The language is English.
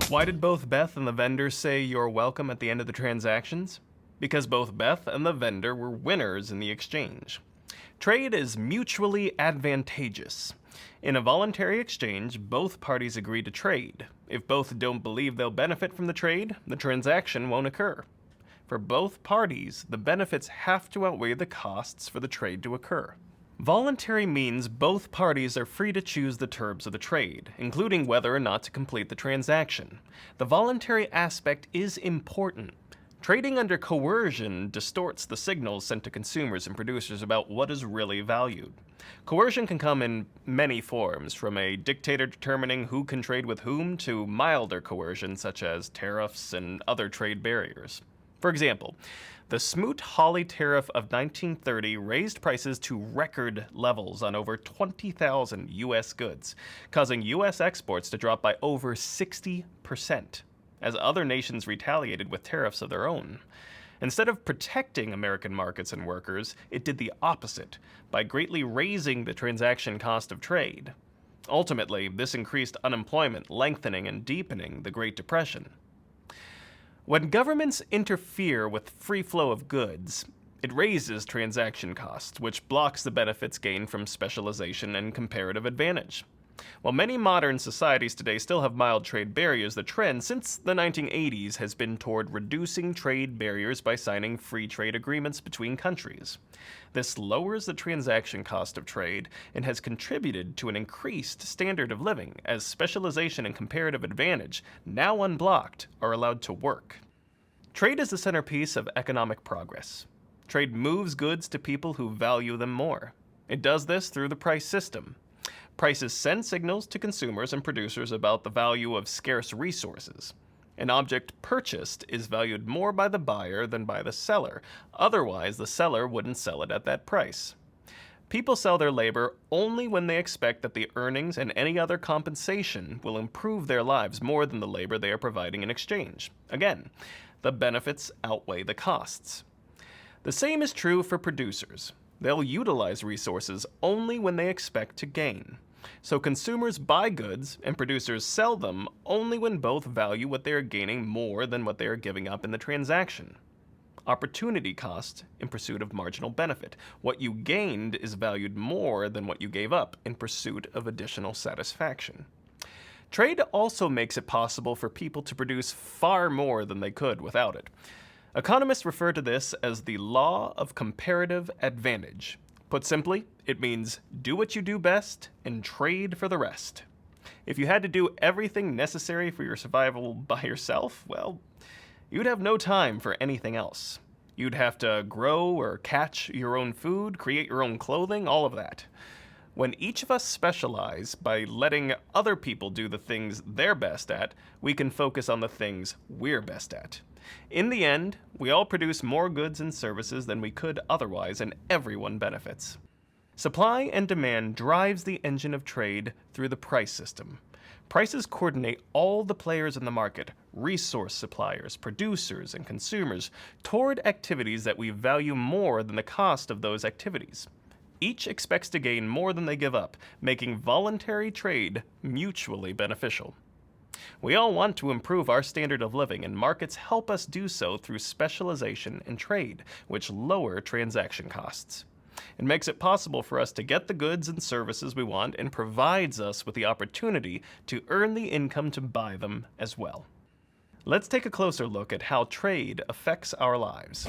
Why did both Beth and the vendor say you're welcome at the end of the transactions? Because both Beth and the vendor were winners in the exchange. Trade is mutually advantageous. In a voluntary exchange, both parties agree to trade. If both don't believe they'll benefit from the trade, the transaction won't occur. For both parties, the benefits have to outweigh the costs for the trade to occur. Voluntary means both parties are free to choose the terms of the trade, including whether or not to complete the transaction. The voluntary aspect is important. Trading under coercion distorts the signals sent to consumers and producers about what is really valued. Coercion can come in many forms, from a dictator determining who can trade with whom to milder coercion such as tariffs and other trade barriers. For example, the Smoot-Hawley tariff of 1930 raised prices to record levels on over 20,000 U.S. goods, causing U.S. exports to drop by over 60%, as other nations retaliated with tariffs of their own. Instead of protecting American markets and workers, it did the opposite, by greatly raising the transaction cost of trade. Ultimately, this increased unemployment, lengthening and deepening the Great Depression. When governments interfere with free flow of goods, it raises transaction costs, which blocks the benefits gained from specialization and comparative advantage. While many modern societies today still have mild trade barriers, the trend since the 1980s has been toward reducing trade barriers by signing free trade agreements between countries. This lowers the transaction cost of trade and has contributed to an increased standard of living as specialization and comparative advantage, now unblocked, are allowed to work. Trade is the centerpiece of economic progress. Trade moves goods to people who value them more. It does this through the price system. Prices send signals to consumers and producers about the value of scarce resources. An object purchased is valued more by the buyer than by the seller. Otherwise, the seller wouldn't sell it at that price. People sell their labor only when they expect that the earnings and any other compensation will improve their lives more than the labor they are providing in exchange. Again, the benefits outweigh the costs. The same is true for producers. They'll utilize resources only when they expect to gain. So consumers buy goods and producers sell them only when both value what they are gaining more than what they are giving up in the transaction. Opportunity cost in pursuit of marginal benefit. What you gained is valued more than what you gave up in pursuit of additional satisfaction. Trade also makes it possible for people to produce far more than they could without it. Economists refer to this as the law of comparative advantage. Put simply, it means do what you do best and trade for the rest. If you had to do everything necessary for your survival by yourself, well, you'd have no time for anything else. You'd have to grow or catch your own food, create your own clothing, all of that. When each of us specialize by letting other people do the things they're best at, we can focus on the things we're best at. In the end, we all produce more goods and services than we could otherwise, and everyone benefits. Supply and demand drives the engine of trade through the price system. Prices coordinate all the players in the market, resource suppliers, producers, and consumers, toward activities that we value more than the cost of those activities. Each expects to gain more than they give up, making voluntary trade mutually beneficial. We all want to improve our standard of living, and markets help us do so through specialization and trade, which lower transaction costs. It makes it possible for us to get the goods and services we want and provides us with the opportunity to earn the income to buy them as well. Let's take a closer look at how trade affects our lives.